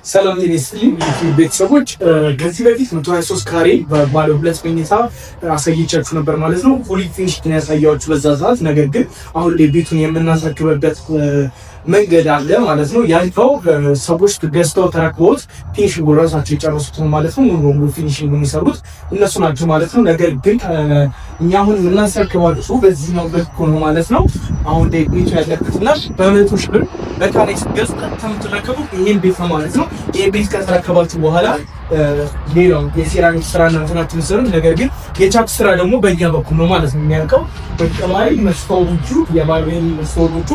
ሰላም ቴኒስሊ ቤተሰቦች ከዚህ በፊት 123 ካሬ ባለ ሁለት መኝታ አሳይቻችሁ ነበር ማለት ነው። ፉሊ ፊኒሽድ ያሳያችሁ በዛ ሰዓት። ነገር ግን አሁን ላይ ቤቱን የምናስረክብበት መንገድ አለ ማለት ነው። ያንተው ሰዎች ገዝተው ተረክበውት ፊኒሽንግ ራሳቸው የጨረሱት ነው ማለት ነው። ሙሉ ፊኒሽንግ የሚሰሩት እነሱ ናቸው ማለት ነው። ነገር ግን እኛ አሁን የምናስረክባችሁ በዚህ ነው በኩ ነው ማለት ነው። አሁን ላይ ቤቱ ያለበትና በመቶ ሺህ ብር በካሬ ስትገዙ ተምትረከቡ ይሄን ቤት ነው ማለት ነው። ይሄን ቤት ከተረከባችሁ በኋላ ሌላው የሴራሚክ ስራ ነው እንትናችሁ ሰሩ። ነገር ግን የቻክ ስራ ደግሞ በእኛ በኩል ነው ማለት ነው የሚያልቀው። በተጨማሪ መስታወቶቹ የባልቤን መስታወቶቹ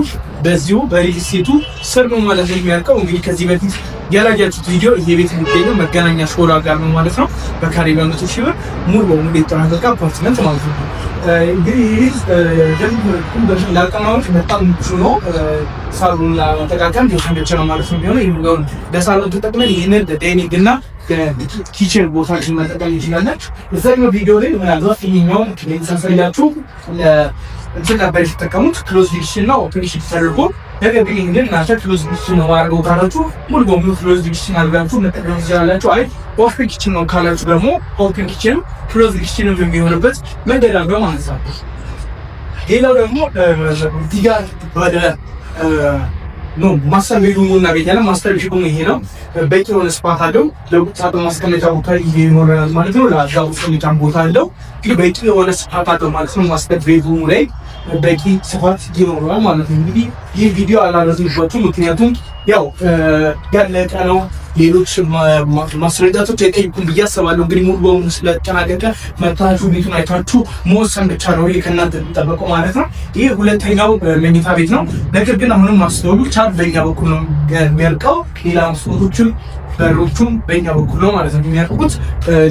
በዚሁ በሪልስቴቱ ስር ነው ማለት ነው የሚያልቀው። እንግዲህ ከዚህ በፊት ያላያችሁት ቪዲዮ ይሄ ቤት የሚገኘው መገናኛ ሾላ ጋር ነው ማለት ነው። በካሬ በመቶ ሺህ ብር ሙሉ በሙሉ የተጠናቀቀ አፓርትመንት ማለት ነው። እንግዲህ ይህ ለአቀማመጥ በጣም ምቹ ነው። ሳሎን ለመጠቃቀም የተመቸ ነው ማለት ነው የሚሆነው። ይሄን ለሳሎን ተጠቅመን ይህንን ዳይኒንግ እና ኪችን ቦታችን መጠቀም እንችላለን። እዛኛው ቪዲዮ ላይ ምናልባት ይሄኛው ሳሳያችሁ እንትን ነበር የተጠቀሙት ክሎዝ ዲክሽን ነው ኦፕሬሽን ተደርጎ። ነገር ግን ይህንን እናንተ ክሎዝ ዲክሽን ነው አድርገው ካላችሁ ሙሉ በሙሉ ክሎዝ ዲክሽን አድርጋችሁ መጠቀም ትችላላችሁ። አይ ኦፕን ኪችን ነው ካላችሁ ደግሞ ኦፕን ኪችን ክሎዝ ዲክሽን የሚሆንበት መንገድ አለ ማለት ነው። ሌላው ደግሞ እዚህ ጋር ወደ ማስተር ቤድሩም እና ቤት ያለ ማስተር ቤድሩም ይሄ ነው። በቂ የሆነ ስፋት አለው። ለቁጥጥር ማስቀመጫ ቦታ ይኖረናል ማለት ነው። ለአልጋ ማስቀመጫ ቦታ አለው። ግን በቂ የሆነ ስፋት አለው ማለት ነው። ማስተር ቤድሩም ላይ በቂ ስፋት ይኖረናል ማለት ነው። እንግዲህ ይህ ቪዲዮ አላረዝምባችሁም፣ ምክንያቱም ያው ያለቀ ነው። ሌሎች ማስረጃቶች የጠይቁን ብዬ አስባለሁ። እንግዲህ ሙሉ በሙሉ ስለተጠናቀቀ መታችሁ ቤቱን አይታችሁ መወሰን ብቻ ነው ከእናንተ የሚጠበቀው ማለት ነው። ይህ ሁለተኛው መኝታ ቤት ነው። ነገር ግን አሁንም ማስተዋሉ ቻርት በእኛ በኩል ነው የሚያልቀው። ሌላ መስኮቶችም በሮቹም በእኛ በኩል ነው ማለት ነው የሚያልቁት።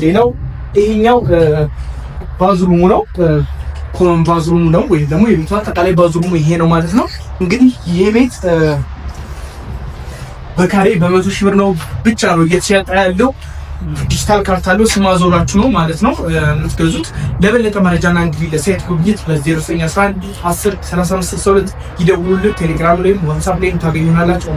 ሌላው ይሄኛው ባዝሩሙ ነው። ባዝሩሙ ነው ወይም ደግሞ የቤቱ አጠቃላይ ባዝሩሙ ይሄ ነው ማለት ነው። እንግዲህ ይሄ ቤት በካሬ በመቶ ሺህ ብር ነው ብቻ ነው እየተሸጠ ያለው። ዲጂታል ካርታ አለው። ስም አዞራችሁ ነው ማለት ነው የምትገዙት። ለበለጠ መረጃና እንግዲህ ለሳይት ጉብኝት በ0911 10 35 62 ይደውሉልን። ቴሌግራም ላይም ዋትስአፕ ላይም ታገኙናላችሁ።